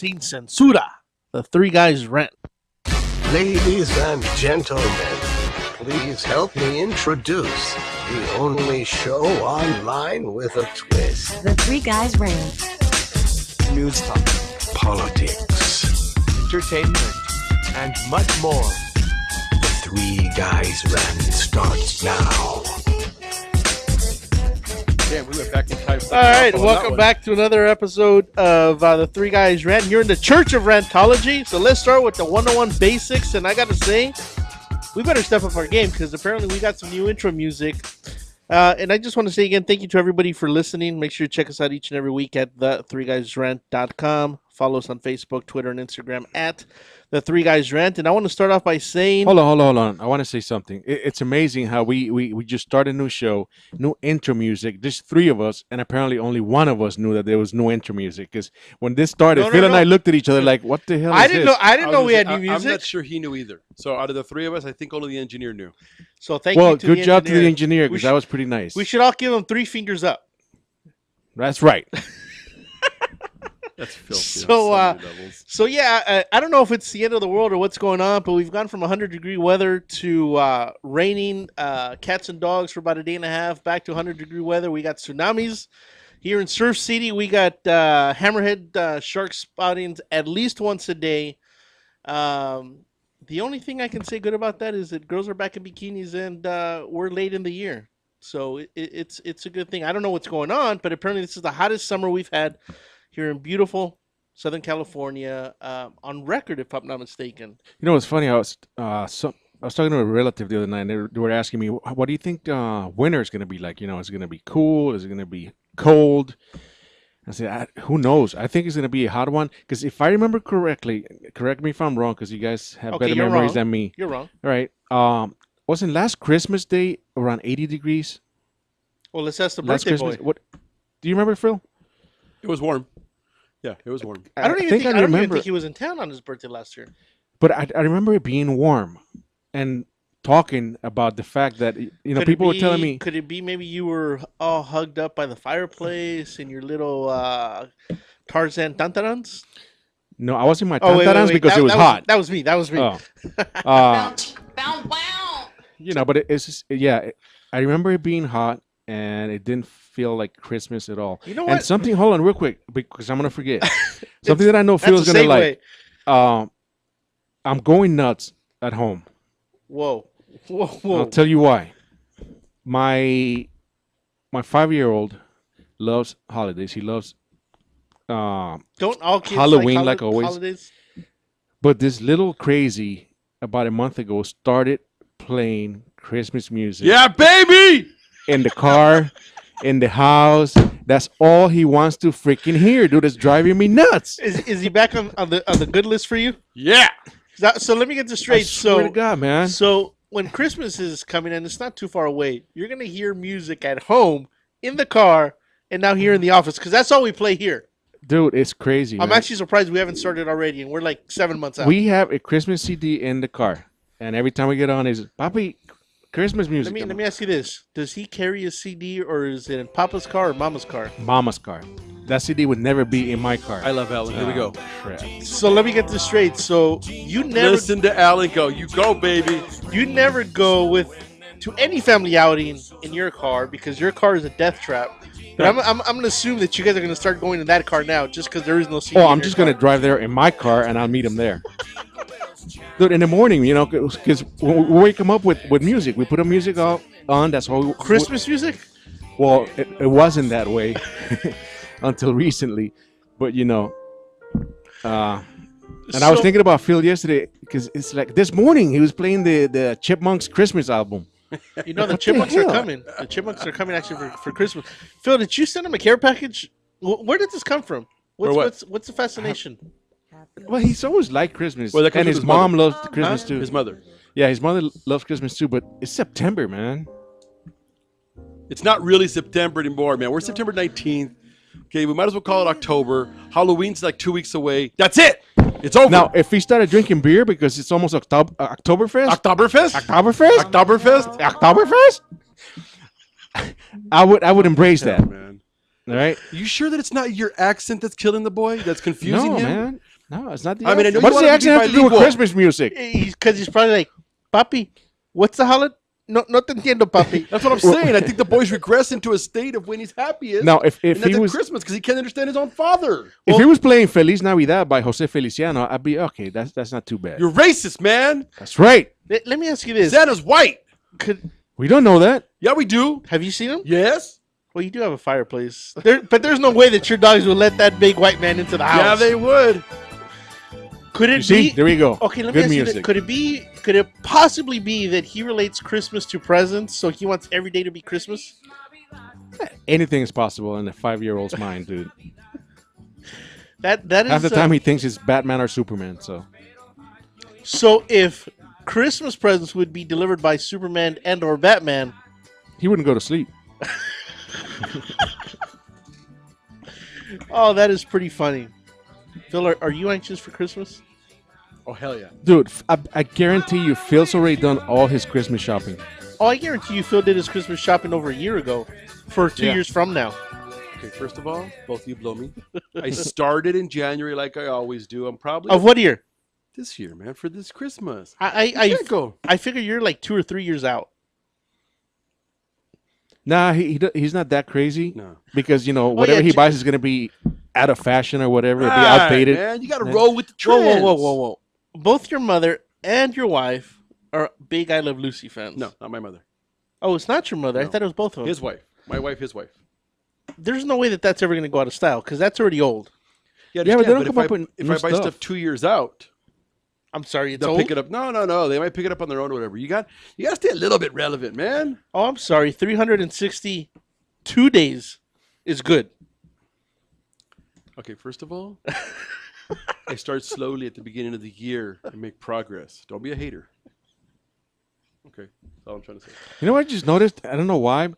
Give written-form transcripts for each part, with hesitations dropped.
Sin Censura, the Three Guys Rant. Ladies and gentlemen, please help me introduce the only show online with a twist. The Three Guys Rant. News topic, Politics. entertainment, and much more. The Three Guys Rant starts now. Damn, we went back in time. All right, welcome back to another episode of the Three Guys Rant. You're in the Church of Rantology, so let's start with the 101 basics. And I got to say, we better step up our game because apparently we got some new intro music. And I just want to say again, thank you to everybody for listening. Make sure you check us out each and every week at the3guysrant.com. Follow us on Facebook, Twitter, and Instagram at The Three Guys Rant. And I want to start off by saying... Hold on. I want to say something. It's amazing how we just started a new show, new intro music. There's three of us, and apparently only one of us knew that there was no intro music. Because when this started, Phil and I looked at each other like, what the hell is this? I didn't know we had new music. I'm not sure he knew either. So out of the three of us, I think only the engineer knew. So thank you to good job to the engineer, because that was pretty nice. We should all give him 3 fingers up. That's right. That's filthy. So yeah, I don't know if it's the end of the world or what's going on, but we've gone from 100-degree weather to raining cats and dogs for about a day and a half, back to 100-degree weather. We got tsunamis here in Surf City. We got hammerhead shark spoutings at least once a day. The only thing I can say good about that is that girls are back in bikinis, and we're late in the year, so it's a good thing. I don't know what's going on, but apparently this is the hottest summer we've had here in beautiful Southern California, on record, if I'm not mistaken. You know what's funny? I was talking to a relative the other night, and they were asking me, what do you think winter is going to be like? You know, is it going to be cool? Is it going to be cold? I said, who knows? I think it's going to be a hot one, because if I remember correctly, correct me if I'm wrong, because you guys have better memories than me. You're wrong. All right. Wasn't last Christmas Day around 80 degrees? Well, let's ask the birthday boy. What? Do you remember, Phil? It was warm. Yeah, it was warm. I don't even think he was in town on his birthday last year. But I remember it being warm, and talking about the fact that, you know, people were telling me. Could it be maybe you were all hugged up by the fireplace in your little Tarzan tantarans? No, I was in my tantarans because it was hot. That was me. Oh. You know, but it's just, yeah, I remember it being hot, and it didn't feel like Christmas at all. You know what? And something, hold on real quick, because I'm going to forget. Something that I know Phil's going to like. I'm going nuts at home. Whoa. I'll tell you why. My 5-year-old loves holidays. He loves don't all kids Halloween, like always. Holidays? But this little crazy about a month ago started playing Christmas music. Yeah, baby! In the car, in the house. That's all he wants to freaking hear, dude. It's driving me nuts. Is he back on the good list for you? Yeah. So let me get this straight. I swear to God, man. So when Christmas is coming, and it's not too far away, you're going to hear music at home, in the car, and now here in the office, because that's all we play here. Dude, it's crazy. I'm actually surprised we haven't started already, and we're like 7 months out. We have a Christmas CD in the car, and every time we get on, is Papi, Christmas music. Let me ask you this: does he carry a CD, or is it in Papa's car or Mama's car? Mama's car. That CD would never be in my car. I love Alan. Here we go. Crap. So let me get this straight. So you never Listen to Alan go. You go, baby. You never go to any family outing in your car, because your car is a death trap. But I'm going to assume that you guys are going to start going in that car now, just because there is no CD. Oh, I'm just going to drive there in my car, and I'll meet him there. Dude, in the morning, you know, because we wake him up with music. We put a music on. That's all. Christmas music? Well, it wasn't that way until recently. But, you know, I was thinking about Phil yesterday, because it's like this morning he was playing the Chipmunks Christmas album. You know, the Chipmunks are coming. The Chipmunks are coming actually for Christmas. Phil, did you send him a care package? Where did this come from? What's the fascination? Well, he's always liked Christmas. Well, and his mom loves Christmas too. His mother. Yeah, his mother loves Christmas too, but it's September, man. It's not really September anymore, man. We're September 19th. Okay, we might as well call it October. Halloween's like 2 weeks away. That's it. It's over. Now, if he started drinking beer because it's almost Oktoberfest, I would embrace that. Man. All right. You sure that it's not your accent that's killing the boy? That's confusing him? Man. No, it's not the I mean, I accent. know What you does the wanted to be accent have to do with bilingual. Christmas music? Because he's probably like, Papi, what's the holiday? No te entiendo, Papi. That's what I'm saying. I think the boys regress into a state of when he's happiest. Now, if and he that's at was Christmas because he can't understand his own father. if he was playing Feliz Navidad by Jose Feliciano, I'd be okay. That's not too bad. You're racist, man. That's right. Let me ask you this. Santa's white. We don't know that. Yeah, we do. Have you seen him? Yes. Well, you do have a fireplace. But there's no way that your dogs will let that big white man into the house. Yeah, they would. Could it You see, be? there we go. Okay, let me Good ask you music. this. Could it possibly be that he relates Christmas to presents, so he wants every day to be Christmas? Anything is possible in a 5-year-old's mind, dude. That is Half the time he thinks it's Batman or Superman. So if Christmas presents would be delivered by Superman and or Batman, He wouldn't go to sleep. oh, that is pretty funny. Phil, are you anxious for Christmas? Oh, hell yeah. Dude, I guarantee you Phil's already done all his Christmas shopping. Oh, I guarantee you Phil did his Christmas shopping over a year ago for 2 Yeah. years from now. Okay, first of all, both of you blow me. I started in January like I always do. I'm probably Of what year? this year, man, for this Christmas. I Can't go. I figure you're like 2 or 3 years out. Nah, he's not that crazy. No. Because, whatever yeah, he buys is going to be out of fashion or whatever. It'll be Right, outdated. man. You got to Yeah. roll with the Whoa, trends. whoa. Both your mother and your wife are big I Love Lucy fans. No, not my mother. Oh, it's not your mother. I No. thought it was both of them. His wife. My wife, his wife. There's no way that that's ever going to go out of style because that's already old. Yeah, Yeah, but they don't if come up I, with if new I buy stuff. stuff 2 years out, I'm sorry, it's they'll old. pick it up. No. They might pick it up on their own or whatever. You got to stay a little bit relevant, man. Oh, I'm sorry. 362 days is good. Okay, first of all, I start slowly at the beginning of the year and make progress. Don't be a hater. Okay, that's all I'm trying to say. You know what I just noticed? I don't know why.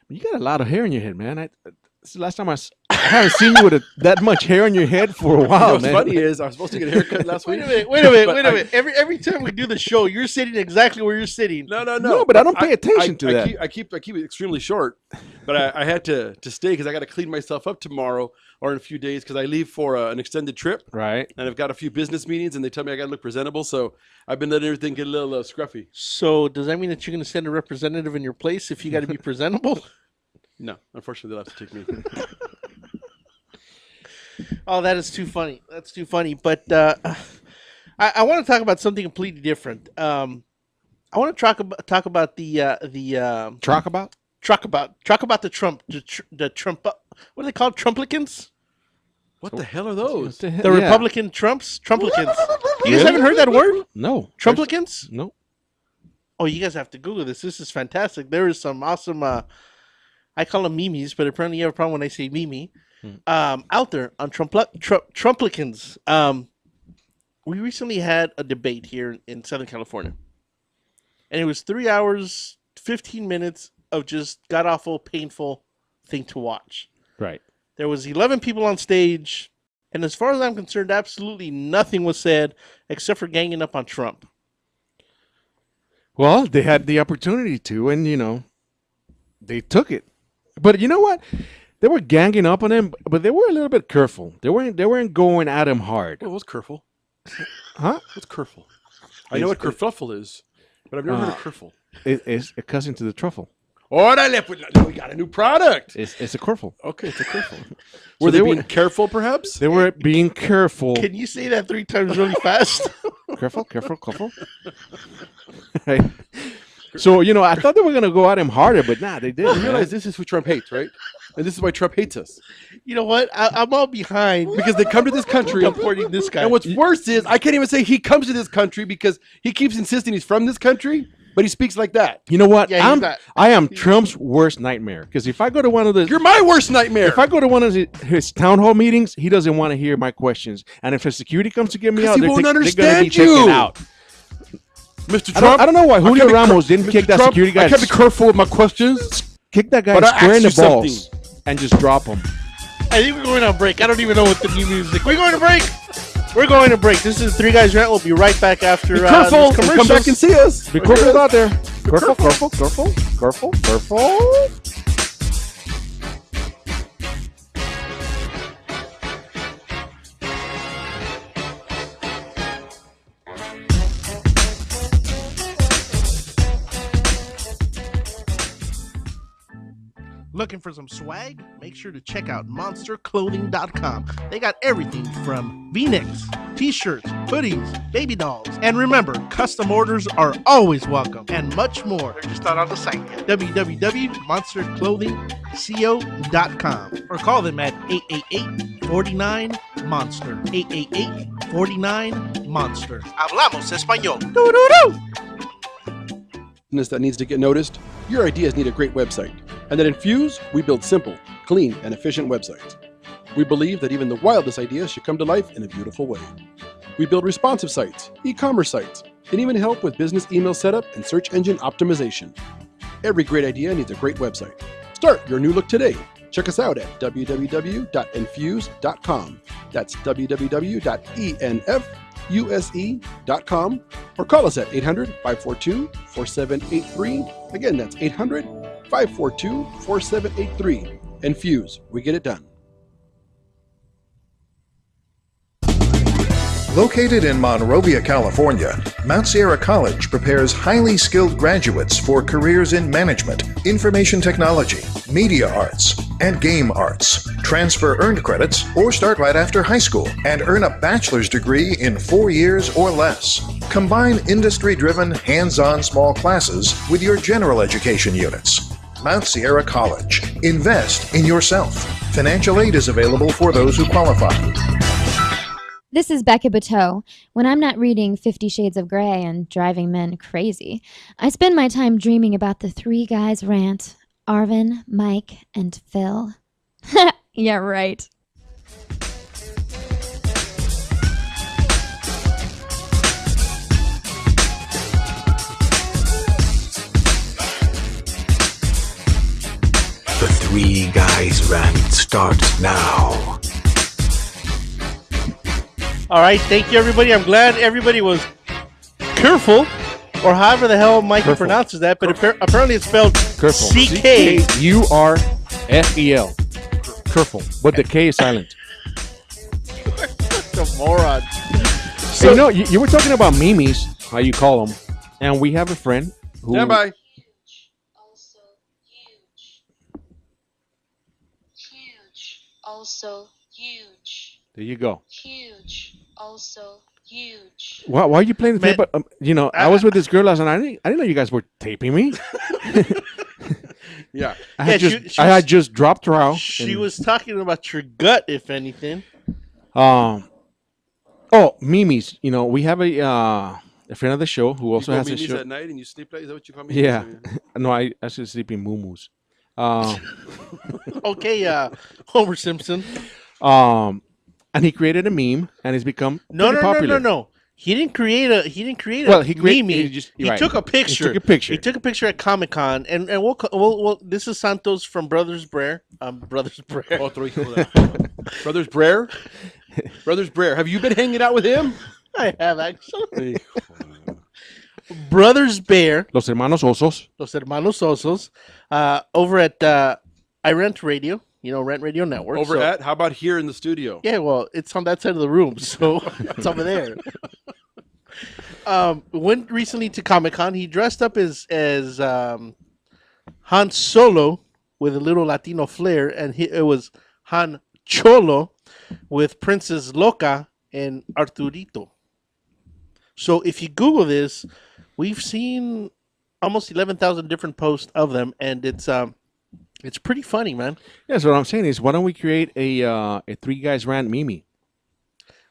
You got a lot of hair in your head, man. This is the last time I haven't seen you with that much hair on your head for a while, What's man. funny is I was supposed to get a haircut last week. Wait a but minute. Every time we do the show, you're sitting exactly where you're sitting. No. No, but I don't pay attention to that. I keep it extremely short, but I had to stay because I got to clean myself up tomorrow or in a few days because I leave for an extended trip. Right. And I've got a few business meetings, and they tell me I got to look presentable. So I've been letting everything get a little scruffy. So does that mean that you're going to send a representative in your place if you got to be presentable? No, unfortunately, they'll have to take me. Oh, that is too funny. That's too funny. But I want to talk about something completely different. I want to talk about the Talk about? talk about the Trump what are they called? Trumplicans? What the hell are those? The Republican Trumplicans. You guys haven't heard that word? No. Trumplicans? No. Oh, you guys have to Google this. This is fantastic. There is some awesome. I call them memes, but apparently you have a problem when I say meme. Out there on Trumplicans. We recently had a debate here in Southern California, and it was 3 hours, 15 minutes of just god awful, painful thing to watch. Right. There was 11 people on stage, and as far as I'm concerned, absolutely nothing was said except for ganging up on Trump. Well, they had the opportunity to, and, they took it. But you know what? They were ganging up on him, but they were a little bit careful. They weren't going at him hard. What's kerfuffle? Huh? What's kerfuffle? I know what kerfuffle is, but I've never heard of kerfuffle. It's a cousin to the truffle. Órale, pues, we got a new product. It's a kerfle. Okay, it's a kerfuffle. Were they being careful, perhaps? They were being careful. Can you say that 3 times really fast? Careful. Right. So, I thought they were going to go at him harder, but nah, they You didn't. realize this is who Trump hates, right? And this is why Trump hates us. You know what? I'm all behind Because they come to this country. supporting this guy. And what's worse is, I can't even say he comes to this country because he keeps insisting he's from this country, but he speaks like that. You know what? Yeah, he's not. I am Trump's worst nightmare. Because if I go to one of the... You're my worst nightmare. If I go to one of his town hall meetings, he doesn't want to hear my questions. And if his security comes to get me 'Cause out, he they're won't going to be understand taken you. out. Mr. I Trump, don't know why Julio can't be Ramos didn't Mr. kick that Trump, security guy. I can't be careful with my questions. Kick that guy But I square in the asked you balls and just drop him. I think we're going on break. I don't even know what the new music. We're going to break. We're going to break. This is Three Guys Rant. We'll be right back after Be these careful. And commercials. come back and see us. Be careful out there. Careful. Looking for some swag? Make sure to check out monsterclothing.com. They got everything from V-necks, t-shirts, hoodies, baby dolls. And remember, custom orders are always welcome and much more. They're just not on the site yet. www.monsterclothingco.com or call them at 888-49-MONSTER. 888-49-MONSTER. Hablamos español. Doo-doo-doo! That needs to get noticed, your ideas need a great website. And at Infuse, we build simple, clean, and efficient websites. We believe that even the wildest ideas should come to life in a beautiful way. We build responsive sites, e-commerce sites, and even help with business email setup and search engine optimization. Every great idea needs a great website. Start your new look today. Check us out at www.infuse.com. That's www.enfuse.com, or call us at 800-542-4783. Again, that's 800-542-4783. Infuse, we get it done. Located in Monrovia, California, Mount Sierra College prepares highly skilled graduates for careers in management, information technology, media arts, and game arts. Transfer earned credits or start right after high school and earn a bachelor's degree in 4 years or less. Combine industry-driven, hands-on small classes with your general education units. Mount Sierra College. Invest in yourself. Financial aid is available for those who qualify. This is Becca Bateau. When I'm not reading 50 Shades of Grey and driving men crazy, I spend my time dreaming about the three guys rant. Arvin, Mike, and Phil. Yeah, right. The Three Guys Rant starts now. All right, thank you, everybody. I'm glad everybody was careful, or however the hell Mikey Careful. pronounces that, but apparently it's spelled Careful. C-K-U-R-F-E-L. Careful. But the K is silent. The moron. So, you were talking about memes, how you call them, and we have a friend who... Stand by. Also huge. Huge. Also huge. There you go. Huge. Also huge. Why are you playing the tape? I was with this girl last night. I didn't know you guys were taping me. Yeah. I had she just dropped her out. She was talking about your gut, if anything. Mimi's. We have a friend of the show who also has a Mimi's show. at night and you sleep like, is that what you call me? Yeah. No, I actually sleep in muumuus. Okay, Homer Simpson. And he created a meme, and it's become No. popular. He didn't create a Well, he meme. right. Took a picture. He took a picture. He took a picture at Comic-Con, and we'll this is Santos from Brothers Brer. Brothers Brer. Otro hijo de- Brothers Brer? Brothers Brer. Have you been hanging out with him? I have actually. Brothers Bear, Los hermanos osos. Los Hermanos Osos, over at iRant Radio, Rent Radio Network. Over at? How about here in the studio? Yeah, well, it's on that side of the room, so it's over there. Went recently to Comic-Con. He dressed up as Han Solo with a little Latino flair, and it was Han Cholo with Princess Loca and Arturito. So if you Google this, we've seen almost 11,000 different posts of them, and it's pretty funny, man. Yeah, so what I'm saying is, why don't we create a Three Guys Rant meme?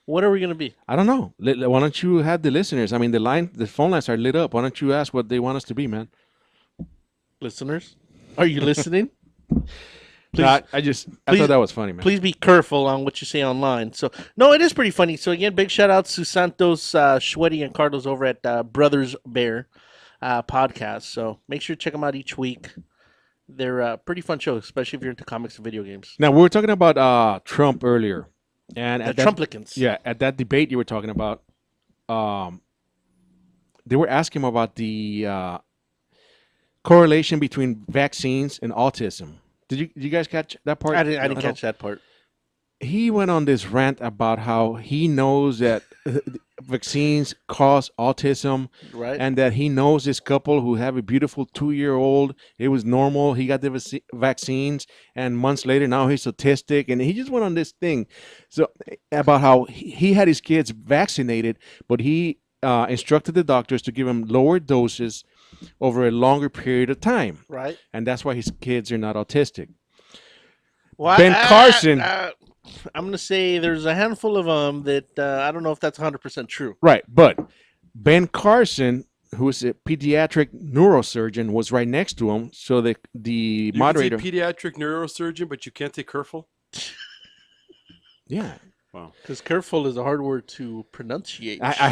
What are we gonna be? I don't know. Why don't you have the listeners? I mean, the phone lines are lit up. Why don't you ask what they want us to be, man? Listeners, are you listening? Please, I thought that was funny, man. Please be careful on what you say online. So, no, it is pretty funny. So, again, big shout outs to Santos, Schweddy, and Carlos over at Brothers Bear podcast. So, make sure to check them out each week. They're a pretty fun show, especially if you're into comics and video games. Now, we were talking about Trump earlier. And the Trumplicans. Yeah, at that debate you were talking about, they were asking him about the correlation between vaccines and autism. Did you guys catch that part? I didn't catch that part. He went on this rant about how he knows that vaccines cause autism, Right. and that he knows this couple who have a beautiful 2-year-old. It was normal. He got the vaccines, and months later, now he's autistic, and he just went on this thing, so about how he had his kids vaccinated, but he instructed the doctors to give him lower doses over a longer period of time, Right. and that's why his kids are not autistic. Well, Ben Carson. I'm going to say there's a handful of them that I don't know if that's 100% true. Right, but Ben Carson, who's a pediatric neurosurgeon, was right next to him. So the moderator, can say pediatric neurosurgeon, but you can't say careful. yeah, Wow. Because careful is a hard word to pronunciate. I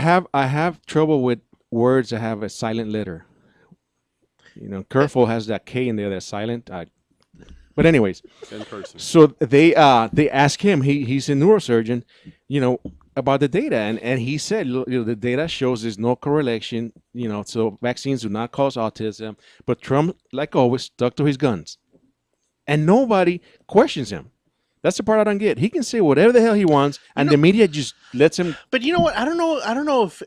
have trouble with words that have a silent letter. You know, careful has that K in there that's silent. But anyways, Ben Carson. so they ask him. He's a neurosurgeon, you know, about the data, and he said, you know, the data shows there's no correlation. You know, so vaccines do not cause autism. But Trump, like always, stuck to his guns, and nobody questions him. That's the part I don't get. He can say whatever the hell he wants, and the media just lets him. But you know what? I don't know if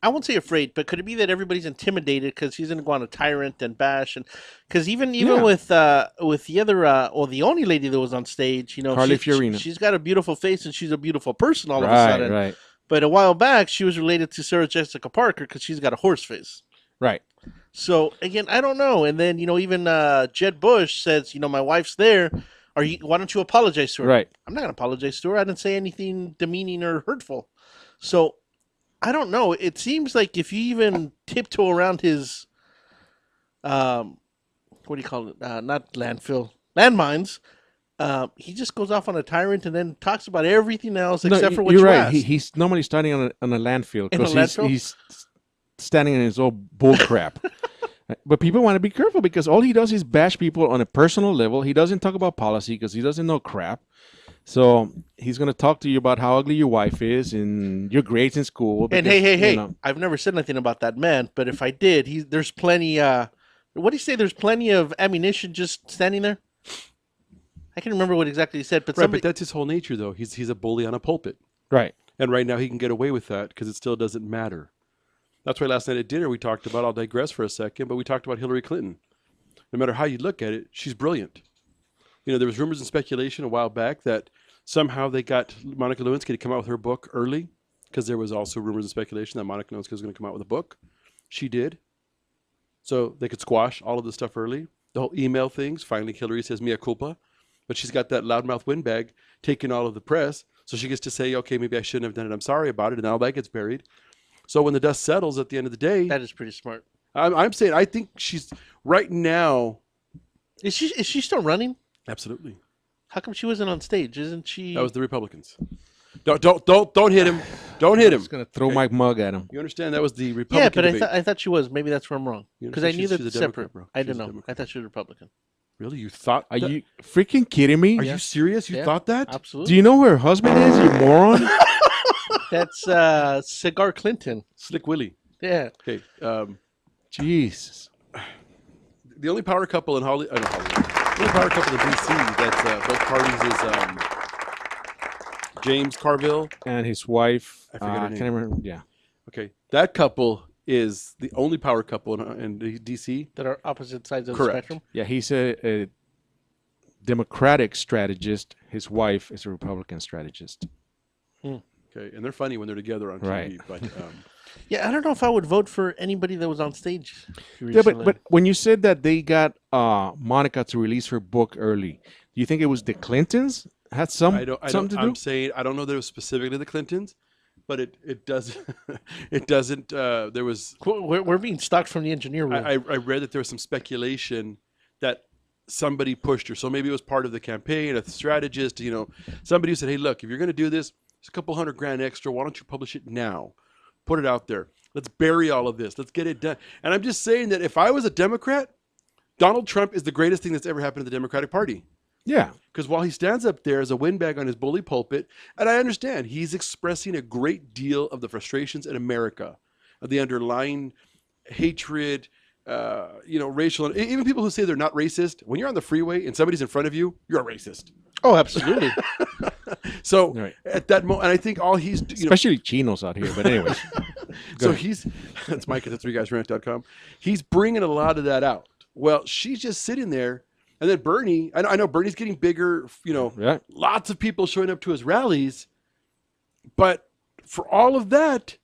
I won't say afraid, but could it be that everybody's intimidated because he's going to go on a tyrant and bash, and because even Yeah. with the other or the only lady that was on stage, you know, Carly Fiorina. she's got a beautiful face and she's a beautiful person all of a Right, sudden. right, But a while back, she was related to Sarah Jessica Parker because she's got a horse face. right. So again, I don't know. And then you know, even Jed Bush says, you know, my wife's there. Why don't you apologize to her? Right. I'm not going to apologize to her. I didn't say anything demeaning or hurtful. So I don't know. It seems like if you even tiptoe around his, what do you call it? Not landfill, landmines. He just goes off on a tyrant and then talks about everything else except for what you're you right. asked. He's normally standing on a landfill In a because landfill? he's standing in his old bull crap. But people want to be careful because all he does is bash people on a personal level. He doesn't talk about policy because he doesn't know crap. So he's going to talk to you about how ugly your wife is and your grades in school. And because, hey, you know, I've never said anything about that man, but if I did, there's plenty. What do you say? There's plenty of ammunition just standing there. I can't remember what exactly he said, but Right, somebody, but that's his whole nature, though. He's a bully on a pulpit. right. And right now he can get away with that because it still doesn't matter. That's why last night at dinner we talked about, I'll digress for a second, but we talked about Hillary Clinton. No matter how you look at it, she's brilliant. You know, there was rumors and speculation a while back that somehow they got Monica Lewinsky to come out with her book early because there was also rumors and speculation that Monica Lewinsky was going to come out with a book. She did. So they could squash all of this stuff early. The whole email things, finally Hillary says mea culpa, but she's got that loudmouth windbag taking all of the press. So she gets to say, okay, maybe I shouldn't have done it. I'm sorry about it. And all that gets buried. So when the dust settles at the end of the day, that is pretty smart. I'm saying I think she's right now. Is she still running? Absolutely. How come she wasn't on stage? Isn't she? That was the Republicans. Don't hit him. Don't hit I'm him. just going to throw my mug at him. You understand? That was the yeah, Republican but debate. I thought she was. Maybe that's where I'm wrong You because I understand? knew that She's a separate. Democrat, bro. I She's didn't a know. Democrat. I thought she was Republican. Really? You thought? Are you freaking kidding me? Are you serious? You Yeah, thought that? Absolutely. Do you know who her husband is, you moron? That's Cigar Clinton. Slick Willie. Yeah. Okay. Jesus. The only power couple in Hollywood. The only power couple in DC that's both parties is James Carville. And his wife. I forget her name. Can't remember. Yeah. Okay, that couple is the only power couple in DC. That are opposite sides of Correct. the spectrum. Yeah, he's a Democratic strategist. His wife is a Republican strategist. Okay, and they're funny when they're together on TV. Right. But Yeah, I don't know if I would vote for anybody that was on stage. Yeah, recently. but when you said that they got Monica to release her book early, do you think it was the Clintons had something to do? I'm saying I don't know that it was specifically the Clintons, but it does it doesn't. There was we're being stalked from the engineer room. I read that there was some speculation that somebody pushed her. So maybe it was part of the campaign, a strategist, you know, somebody who said, hey, look, if you're going to do this, it's a couple $100,000 extra. Why don't you publish it now? Put it out there. Let's bury all of this. Let's get it done. And I'm just saying that if I was a Democrat, Donald Trump is the greatest thing that's ever happened to the Democratic Party. Yeah. Because while he stands up there as a windbag on his bully pulpit, and I understand he's expressing a great deal of the frustrations in America, of the underlying hatred, racial, even people who say they're not racist. When you're on the freeway and somebody's in front of you, you're a racist. Oh, absolutely. So Right. at that moment, and I think all he's Especially chinos out here. But anyways, so ahead. he's that's Mike at the 3guysrant.com. He's bringing a lot of that out. Well, she's just sitting there, and then Bernie. I know Bernie's getting bigger. Yeah. Lots of people showing up to his rallies, but for all of that,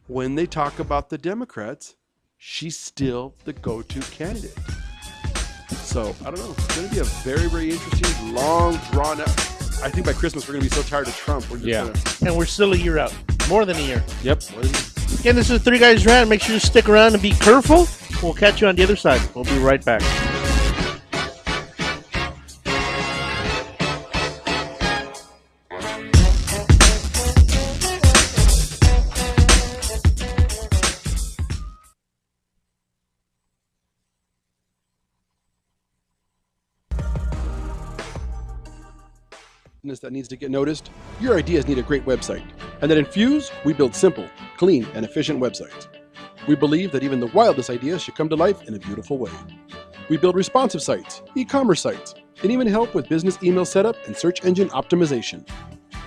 when they talk about the Democrats, she's still the go-to candidate. So I don't know. It's going to be a very, very interesting, long, drawn out. I think by Christmas we're going to be so tired of Trump. We're just gonna, And we're still a year out. More than a year. Yep. Again, this is Three Guys Rant. Make sure you stick around and be careful. We'll catch you on the other side. We'll be right back. that needs to get noticed, your ideas need a great website. And at Infuse, we build simple, clean, and efficient websites. We believe that even the wildest ideas should come to life in a beautiful way. We build responsive sites, e-commerce sites, and even help with business email setup and search engine optimization.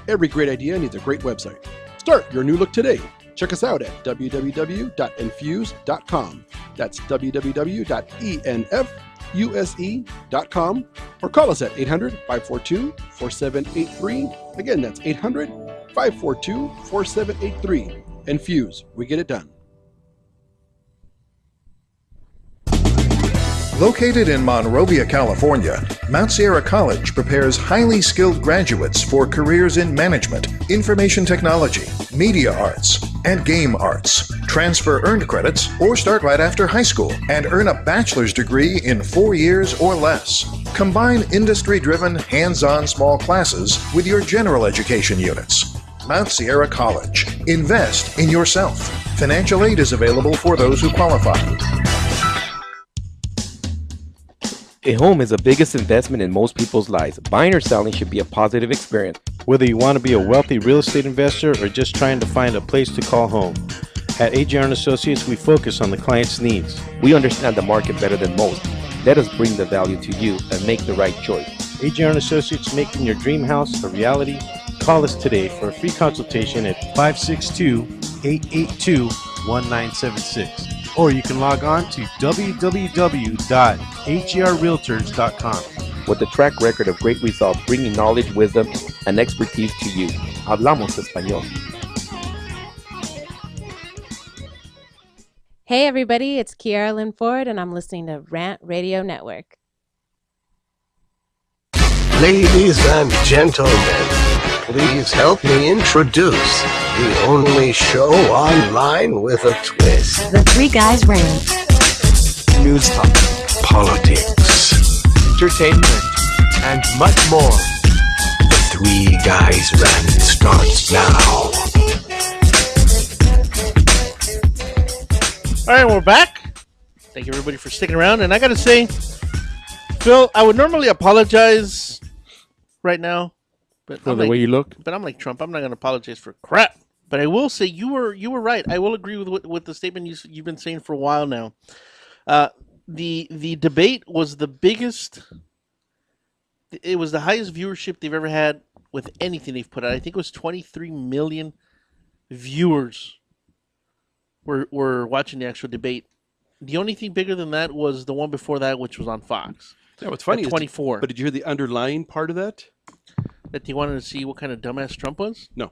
Every great idea needs a great website. Start your new look today. Check us out at www.infuse.com. That's www.enfuse.com, or call us at 800-542-4783. Again, that's 800-542-4783. Infuse, we get it done. Located in Monrovia, California, Mount Sierra College prepares highly skilled graduates for careers in management, information technology, media arts, and game arts. Transfer earned credits or start right after high school and earn a bachelor's degree in 4 years or less. Combine industry-driven, hands-on small classes with your general education units. Mount Sierra College. Invest in yourself. Financial aid is available for those who qualify. A home is the biggest investment in most people's lives. Buying or selling should be a positive experience. Whether you want to be a wealthy real estate investor or just trying to find a place to call home. At AJR & Associates, we focus on the client's needs. We understand the market better than most. Let us bring the value to you and make the right choice. AJR & Associates, making your dream house a reality. Call us today for a free consultation at 562-882-1976. Or you can log on to www.hrrealtors.com. With a track record of great results, bringing knowledge, wisdom, and expertise to you. Hablamos español. Hey everybody, it's Kiara Lynn Ford, and I'm listening to Rant Radio Network. Ladies and gentlemen, please help me introduce the only show online with a twist. The Three Guys Rant. News talk, Politics. entertainment, and much more. The Three Guys Rant starts now. All right, we're back. Thank you, everybody, for sticking around. And I got to say, Phil, I would normally apologize right now. But For the way you look? But I'm like Trump. I'm not going to apologize for crap. But I will say you were right. I will agree with the statement you've been saying for a while now. The debate was the biggest. It was the highest viewership they've ever had with anything they've put out. I think it was 23 million viewers were watching the actual debate. The only thing bigger than that was the one before that, which was on Fox. Yeah, what's funny at 24. But did you hear the underlying part of that? That they wanted to see what kind of dumbass Trump was? No.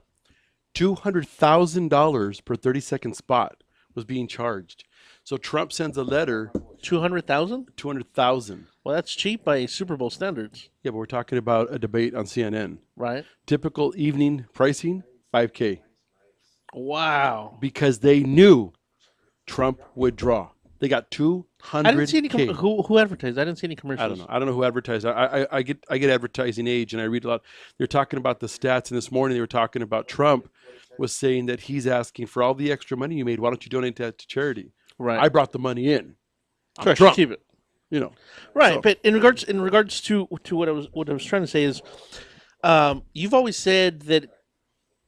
$200,000 per 30-second spot was being charged. So Trump sends a letter. 200,000? 200,000. Well, that's cheap by Super Bowl standards. Yeah, but we're talking about a debate on CNN. Right. Typical evening pricing, $5K. Wow. Because they knew Trump would draw. They got 200K. I didn't see any who advertised. I didn't see any commercials. I don't know. I don't know who advertised. I get advertising age, and I read a lot. They're talking about the stats, and this morning they were talking about Trump was saying that he's asking for all the extra money you made. Why don't you donate that to charity? Right. I brought the money in. Sure, Trump. keep it. You know. Right, So- but in regards to what I was trying to say is, you've always said that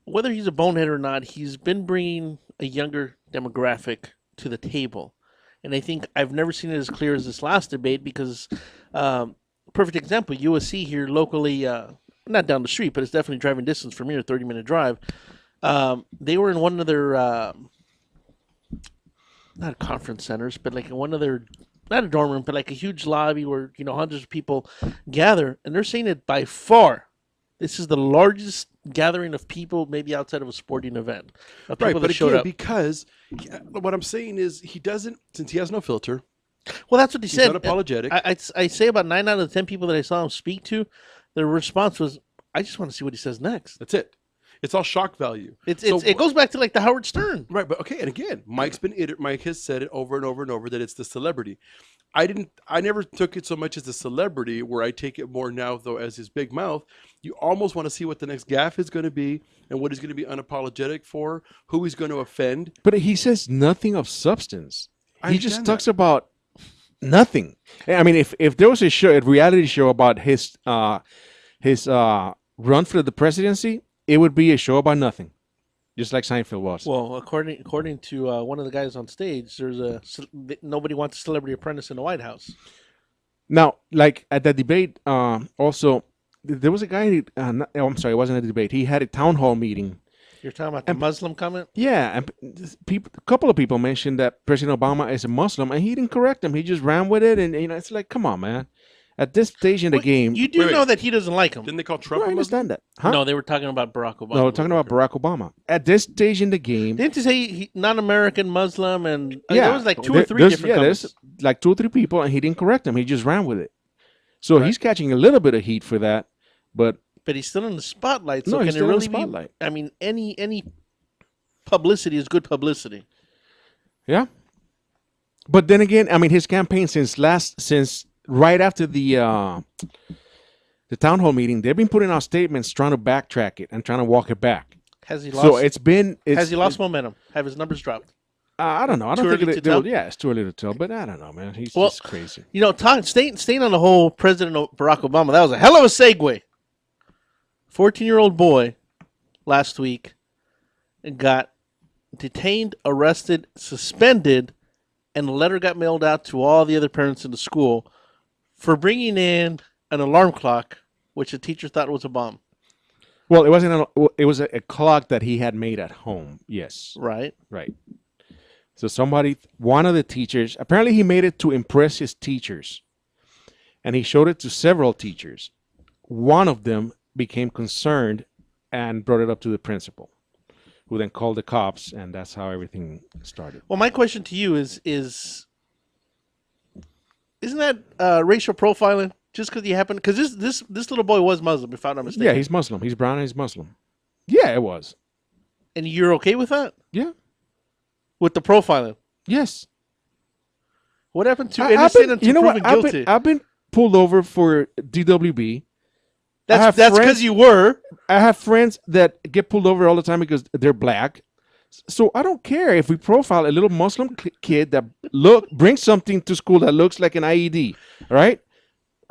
whether he's a bonehead or not, he's been bringing a younger demographic to the table. And I think I've never seen it as clear as this last debate because, perfect example, USC here locally, not down the street, but it's definitely driving distance from here, 30-minute drive. They were in one of their not conference centers, but like in one of their, not a dorm room, but like a huge lobby where hundreds of people gather, and they're saying that by far this is the largest gathering of people, maybe outside of a sporting event. Of people Right, that but showed again, up. because what I'm saying is he doesn't, since he has no filter. Well, that's what he said. Unapologetic. I say about 9 out of the 10 people that I saw him speak to, their response was, "I just want to see what he says next." That's it. It's all shock value. It goes back to like the Howard Stern. Right, but okay, and again, Mike has said it over and over and over that it's the celebrity. I never took it so much as the celebrity, where I take it more now though as his big mouth. You almost want to see what the next gaffe is going to be and what he's going to be unapologetic for, who he's going to offend. But he says nothing of substance. He just understand talks about nothing. I mean, if there was a reality show about his run for the presidency, it would be a show about nothing, just like Seinfeld was. Well, according to one of the guys on stage, nobody wants a celebrity apprentice in the White House. Now, like at that debate, also there was a guy. I'm sorry, it wasn't a debate. He had a town hall meeting. You're talking about the Muslim comment? Yeah, and a couple of people mentioned that President Obama is a Muslim, and he didn't correct him. He just ran with it, and it's like, come on, man. At this stage in the game, you do know that he doesn't like him. Didn't they call Trump? I understand that. Huh? No, they were talking about Barack Obama. No, we're talking about Barack Obama. At this stage in the game, didn't you say non-American Muslim, and there was like two or three different there's like 2 or 3 people, and he didn't correct them. He just ran with it. So he's catching a little bit of heat for that, but he's still in the spotlight. no, So can he's it still really in the spotlight. I mean, any publicity is good publicity. Yeah. But then again, I mean, his campaign since right after the town hall meeting, they've been putting out statements trying to backtrack it and trying to walk it back. Has he lost? So has he lost momentum? Have his numbers dropped? I don't know. I don't Too think early to tell? yeah, it's too early to tell. But I don't know, man. He's just crazy. Staying on the whole President Barack Obama, that was a hell of a segue. 14-year-old boy last week got detained, arrested, suspended, and a letter got mailed out to all the other parents in the school for bringing in an alarm clock, which the teacher thought was a bomb. Well, it wasn't. It was a clock that he had made at home. Yes. Right. So one of the teachers, apparently he made it to impress his teachers, and he showed it to several teachers. One of them became concerned and brought it up to the principal, who then called the cops, and that's how everything started. Well, my question to you is isn't that racial profiling? Just because because this little boy was Muslim, if I'm not mistaken. Yeah, he's Muslim. He's brown and he's Muslim. Yeah, it was. And you're okay with that? Yeah. With the profiling? Yes. What happened to innocent until proven guilty? I've been pulled over for DWB. That's because you were. I have friends that get pulled over all the time because they're black. So I don't care if we profile a little Muslim kid that brings something to school that looks like an IED. All right?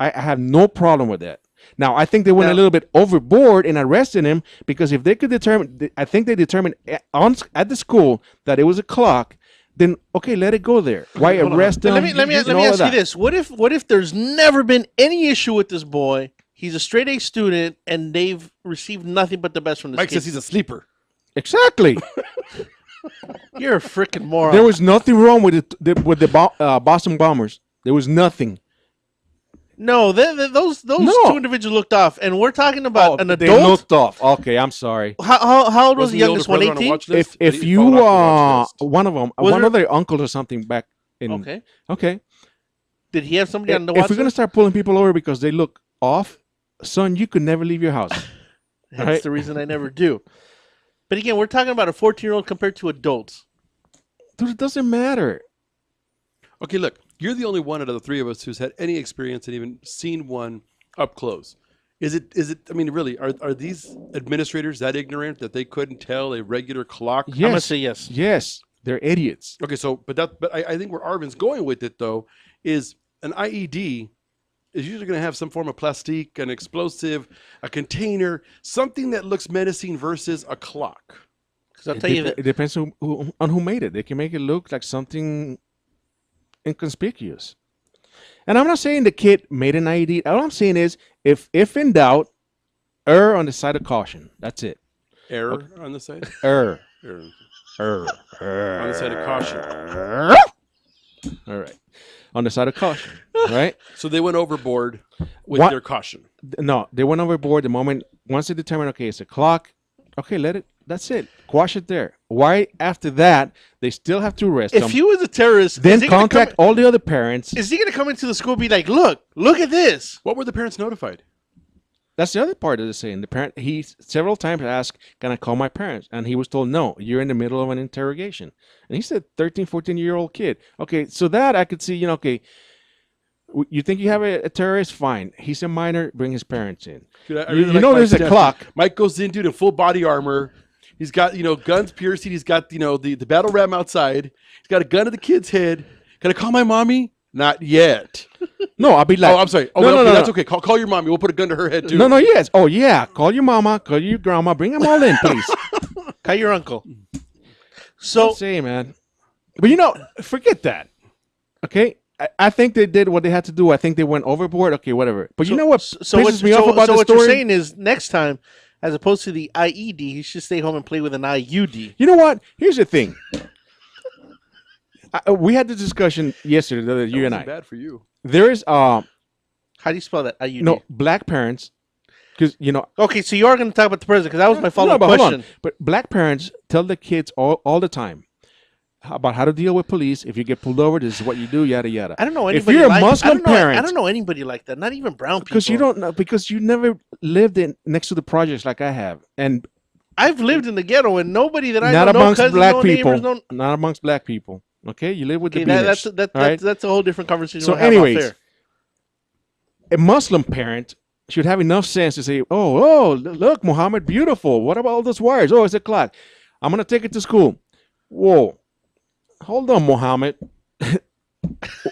I have no problem with that. Now, I think they went a little bit overboard in arresting him because if they could determine, I think they determined at the school that it was a clock, then okay, let it go there. Why arrest him? Let me ask you this: What if there's never been any issue with this boy? He's a straight A student, and they've received nothing but the best from this Mike kid. says he's a sleeper. Exactly. You're a freaking moron. There was nothing wrong with the Boston Bombers. There was nothing. No, those two individuals looked off, and we're talking about an adult. They looked off. Okay, I'm sorry. How old was the youngest one? 18. If you one of them, one of their uncles or something back in. Okay. Did he have somebody on the watch? If we're gonna start pulling people over because they look off, son, you could never leave your house. That's the reason I never do. But again, we're talking about a 14-year-old compared to adults. Dude, it doesn't matter. Okay, look, you're the only one out of the three of us who's had any experience and even seen one up close. Is it? I mean, really, are these administrators that ignorant that they couldn't tell a regular clock? Yes. I'm gonna say yes. Yes, they're idiots. Okay, so but I think where Arvin's going with it though is an IED is usually going to have some form of plastic, an explosive, a container, something that looks menacing versus a clock. Because I'll tell you that it depends on who made it. They can make it look like something inconspicuous. And I'm not saying the kid made an IED. All I'm saying is, if in doubt, err on the side of caution. That's it. Error on the side? Err. Error. On the side of caution. All right. On the side of caution, right? So they went overboard with their caution. No, they went overboard once they determined, okay, it's a clock. Okay, let it. That's it. Quash it there. Why after that they still have to arrest him? If he was a terrorist, then contact all the other parents. Is he going to come into the school and be like, look at this? What were the parents notified? That's the other part of the saying. The parent, he several times asked, can I call my parents? And he was told, no, you're in the middle of an interrogation. And he said, 13, 14-year-old kid. Okay, so that I could see, okay, you think you have a terrorist? Fine. He's a minor, bring his parents in. Dude, you know there's a clock. Mike goes in, dude, in full body armor. He's got, guns piercing. He's got, the battle ram outside. He's got a gun to the kid's head. Can I call my mommy? Not yet. No, I'll be like, oh, I'm sorry. Oh, no, that's okay. Call your mommy. We'll put a gun to her head too. No, yes. Oh, yeah. Call your mama. Call your grandma. Bring them all in, please. Call your uncle. So, say, man. But forget that. Okay, I think they did what they had to do. I think they went overboard. Okay, whatever. But you know what pisses me off about the story? What you're saying is next time, as opposed to the IED, he should stay home and play with an IUD. You know what? Here's the thing. We had the discussion yesterday, you and I. Bad for you. There is how do you spell that? IUD. No, black parents, because Okay, so you are going to talk about the president because that was my follow-up question. Hold on. But black parents tell the kids all the time about how to deal with police. If you get pulled over, this is what you do. Yada yada. I don't know anybody. If you're a Muslim parent, I don't know anybody like that. Not even brown people. Because you don't know. Because you never lived next to the projects like I have, and I've lived in the ghetto, and nobody that I know, no cousins, black no people, neighbors, not amongst black people. Okay, you live with the beaners. That's a whole different conversation. So, anyways, a Muslim parent should have enough sense to say, "Oh, look, Muhammad, beautiful. What about all those wires? Oh, it's a clock. I'm gonna take it to school." Whoa, hold on, Muhammad.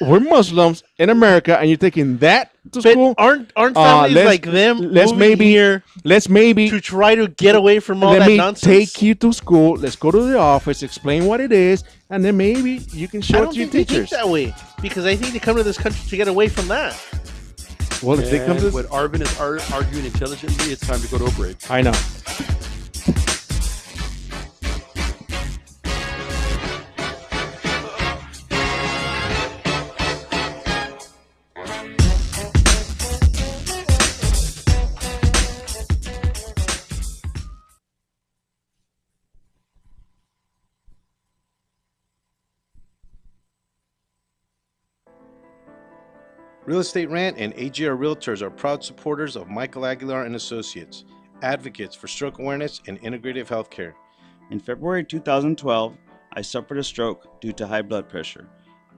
We're Muslims in America, and you're taking that to school. Aren't families like them? Let's maybe to try to get away from all that nonsense. Let me take you to school. Let's go to the office, explain what it is, and then maybe you can show it to your teachers. They think that way because I think they come to this country to get away from that. Well, if they come to when Arvin is arguing intelligently, it's time to go to a break. I know. Real Estate Rant and AGR Realtors are proud supporters of Michael Aguilar and Associates, advocates for stroke awareness and integrative healthcare. In February 2012, I suffered a stroke due to high blood pressure.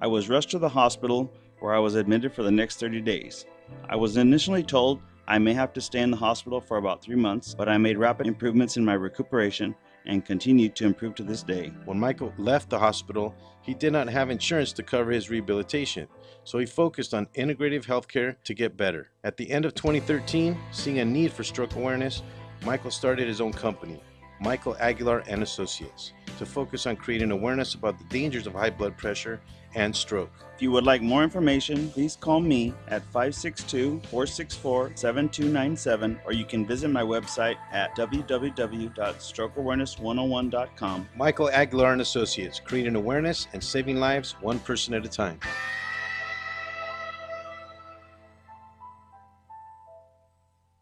I was rushed to the hospital where I was admitted for the next 30 days. I was initially told I may have to stay in the hospital for about 3 months, but I made rapid improvements in my recuperation and continued to improve to this day. When Michael left the hospital, he did not have insurance to cover his rehabilitation, so he focused on integrative healthcare to get better. At the end of 2013, seeing a need for stroke awareness, Michael started his own company, Michael Aguilar and Associates, to focus on creating awareness about the dangers of high blood pressure and stroke. If you would like more information, please call me at 562-464-7297, or you can visit my website at www.strokeawareness101.com. Michael Aguilar and Associates, creating awareness and saving lives one person at a time.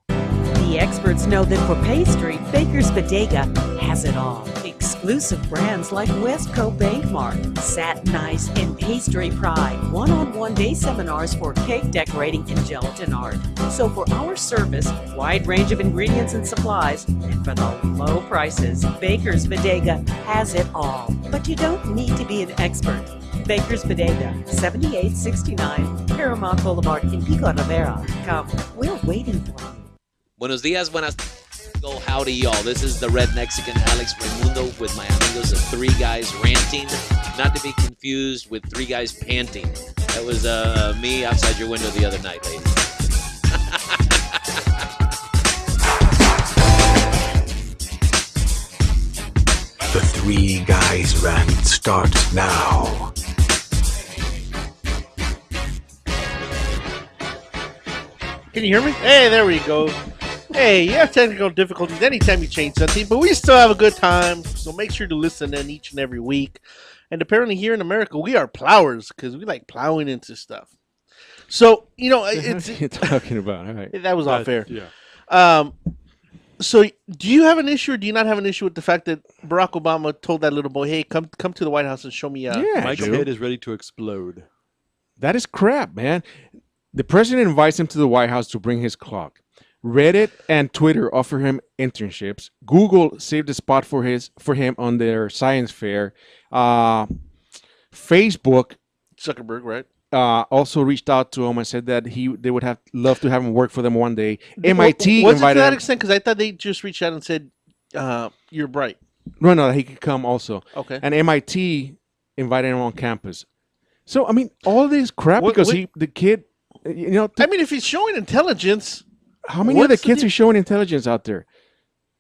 The experts know that for pastry, Baker's Bodega has it all. Exclusive brands like Westco Bankmark, Satin Ice, and Pastry Pride. One-on-one day seminars for cake decorating and gelatin art. So for our service, wide range of ingredients and supplies, and for the low prices, Baker's Bodega has it all. But you don't need to be an expert. Baker's Bodega, 7869 Paramount Boulevard in Pico Rivera. Come, we're waiting for you. Buenos dias, buenas. Oh, howdy, y'all. This is the Red Mexican Alex Raimundo with my amigos of Three Guys Ranting. Not to be confused with Three Guys Panting. That was me outside your window the other night, ladies. The Three Guys Rant starts now. Can you hear me? Hey, there we go. Hey, you have technical difficulties anytime you change something, but we still have a good time. So make sure to listen in each and every week. And apparently here in America, we are plowers because we like plowing into stuff. So, it's... What are you talking about? All right. That was all fair. Yeah. So do you have an issue or do you not have an issue with the fact that Barack Obama told that little boy, hey, come to the White House and show me... Mike's head is ready to explode. That is crap, man. The president invites him to the White House to bring his clock. Reddit and Twitter offer him internships. Google saved a spot for him on their science fair. Facebook, Zuckerberg, right? Also reached out to him and said that they would have loved to have him work for them one day. MIT was it to invited that him. extent? Because I thought they just reached out and said, you're bright. No, he could come also. Okay. And MIT invited him on campus. So I mean, all this crap because the kid, I mean, if he's showing intelligence, how many other kids are showing intelligence out there?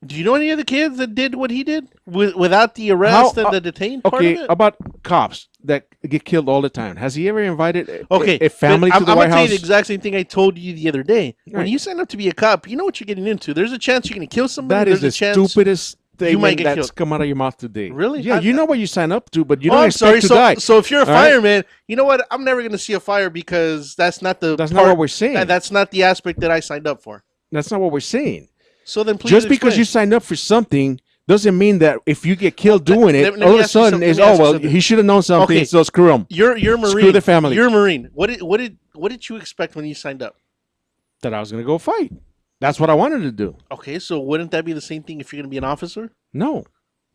Do you know any of the kids that did what he did without the arrest and the detained part of it? About cops that get killed all the time. Has he ever invited a family to the White House? I'm going to tell you the exact same thing I told you the other day. Right. When you sign up to be a cop, you know what you're getting into. There's a chance you're going to kill somebody. That is the stupidest thing that's killed. Come out of your mouth today. Really? Yeah, you know what you sign up to, but you don't expect to die. So if you're a fireman, you know what? I'm never going to see a fire because that's not not what we're saying. That's not the aspect that I signed up for. That's not what we're saying. So then please just because you signed up for something doesn't mean that if you get killed doing it, all of a sudden he should have known something, so screw him. You're Marine. Screw the family. You're a Marine. What did you expect when you signed up? That I was going to go fight. That's what I wanted to do. Okay, so wouldn't that be the same thing if you're going to be an officer? No.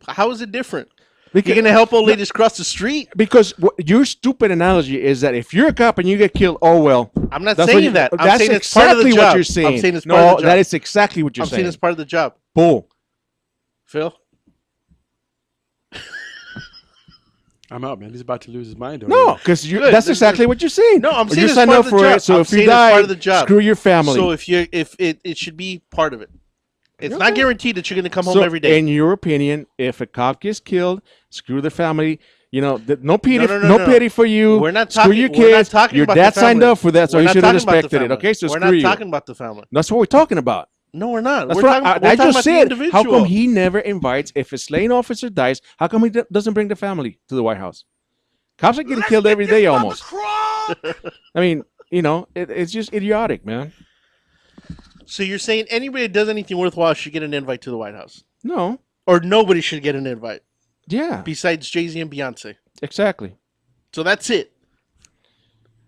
How is it different? Because, you're going to help old ladies cross the street? Because your stupid analogy is that if you're a cop and you get killed, oh well. I'm not saying that. That's saying exactly part of the job. what you're saying. I'm saying it's part of the job. That is exactly what you're saying. I'm saying it's part of the job. Bull. Phil? I'm out, man. He's about to lose his mind. No, because that's exactly what you're saying. No, I'm saying you it's signed part up of the for job. it, so I'm if you saying it's die, part of the job. screw your family. So if it should be part of it. It's not guaranteed that you're going to come home every day. In your opinion, if a cop gets killed, screw the family. No pity for you. We're not screw talking. your kids. We're not talking your about dad the family. signed up for that, so you should have respected it. Okay, so we're screw you. not talking about the family. That's what we're talking about. No, we're not. That's we're what talking, I talking just about said. the individual. How come he never invites? If a slain officer dies, how come he doesn't bring the family to the White House? Cops are getting killed every day almost. I mean, it's just idiotic, man. So you're saying anybody that does anything worthwhile should get an invite to the White House? No. Or nobody should get an invite? Yeah. Besides Jay-Z and Beyonce? Exactly. So that's it.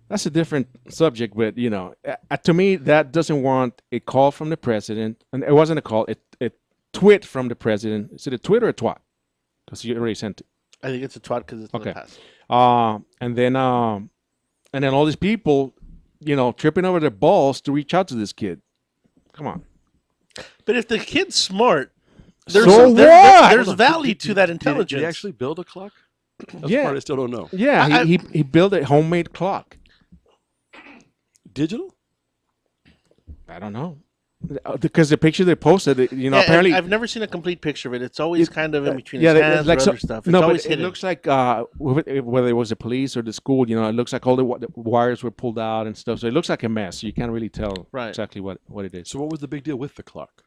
That's a different subject, but, to me, that doesn't warrant a call from the president. And it wasn't a call, a tweet from the president. Is it a tweet or a twat? Because you already sent it. I think it's a twat because it's in the past. And then all these people, tripping over their balls to reach out to this kid. Come on. But if the kid's smart, there's value to that intelligence. Did he actually build a clock? That's Yeah. part I still don't know. Yeah, he built a homemade clock. Digital? I don't know. Because the picture they posted, apparently I've never seen a complete picture of it. It's always kind of in between his hands or other stuff. It's always hidden. It looks like whether it was the police or the school, it looks like all the wires were pulled out and stuff. So it looks like a mess. You can't really tell exactly what it is. So what was the big deal with the clock?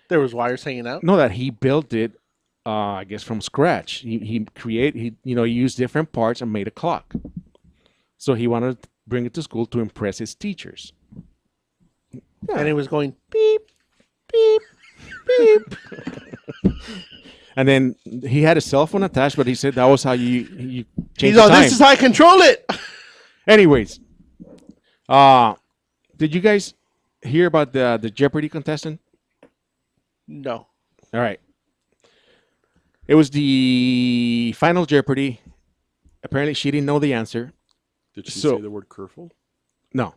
There was wires hanging out. No, that he built it, I guess from scratch. He used different parts and made a clock. So he wanted to bring it to school to impress his teachers. Yeah. And it was going beep, beep, beep. And then he had a cell phone attached, but he said that was how you change the time. This is how I control it. Anyways, did you guys hear about the Jeopardy contestant? No. All right. It was the final Jeopardy. Apparently, she didn't know the answer. Did she say the word curfew? No.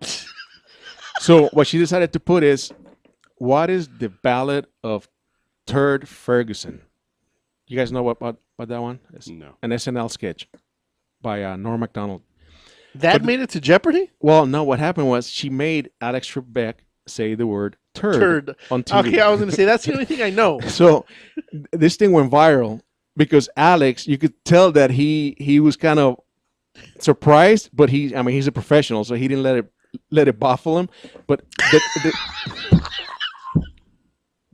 So what she decided to put is, what is the ballad of Turd Ferguson? You guys know what that one is? No. An SNL sketch by Norm Macdonald. That made it to Jeopardy? Well, no. What happened was she made Alex Trebek say the word turd on TV. Okay, I was going to say, that's the only thing I know. So this thing went viral because Alex, you could tell that he was kind of surprised, but he's a professional, so he didn't let it baffle him. But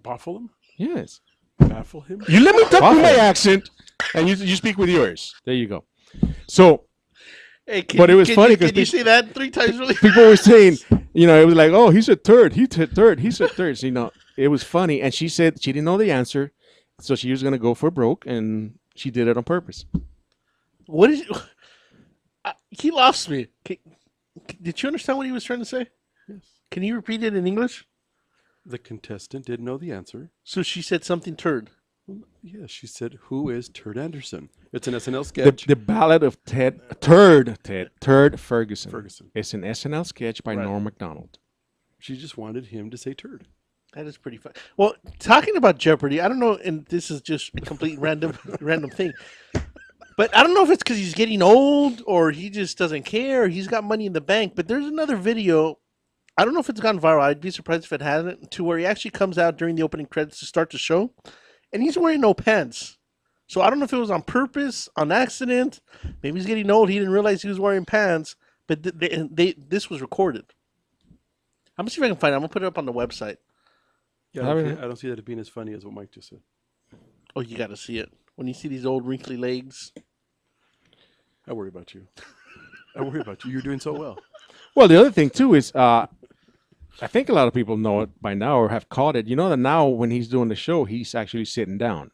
Baffle him? Yes. Baffle him? You let me talk Baffle with my him. accent, and you speak with yours. There you go. So, Hey, but it was funny because can you say that 3 times really? people were saying, it was like, oh, he said third, he said third, he said third. So, it was funny, and she said she didn't know the answer, so she was gonna go for broke, and she did it on purpose. What is? He lost me. Did you understand what he was trying to say? Yes. Can you repeat it in English? The contestant didn't know the answer. So she said something turd. Yeah, she said, "Who is Turd Anderson?" It's an SNL sketch. The Ballad of Turd Ferguson. It's an SNL sketch by Norm Macdonald. She just wanted him to say turd. That is pretty fun. Well, talking about Jeopardy, I don't know, and this is just a complete random thing, but I don't know if it's because he's getting old or he just doesn't care. Or he's got money in the bank. But there's another video. I don't know if it's gone viral. I'd be surprised if it hasn't. To where he actually comes out during the opening credits to start the show, and he's wearing no pants. So I don't know if it was on purpose, on accident. Maybe he's getting old. He didn't realize he was wearing pants. But this was recorded. I'm gonna see if I can find it. I'm gonna put it up on the website. Yeah, I don't see that as being as funny as what Mike just said. Oh, you got to see it. When you see these old wrinkly legs. I worry about you. I worry about you. You're doing so well. Well, the other thing too is, I think a lot of people know it by now or have caught it. You know that now when he's doing the show, he's actually sitting down.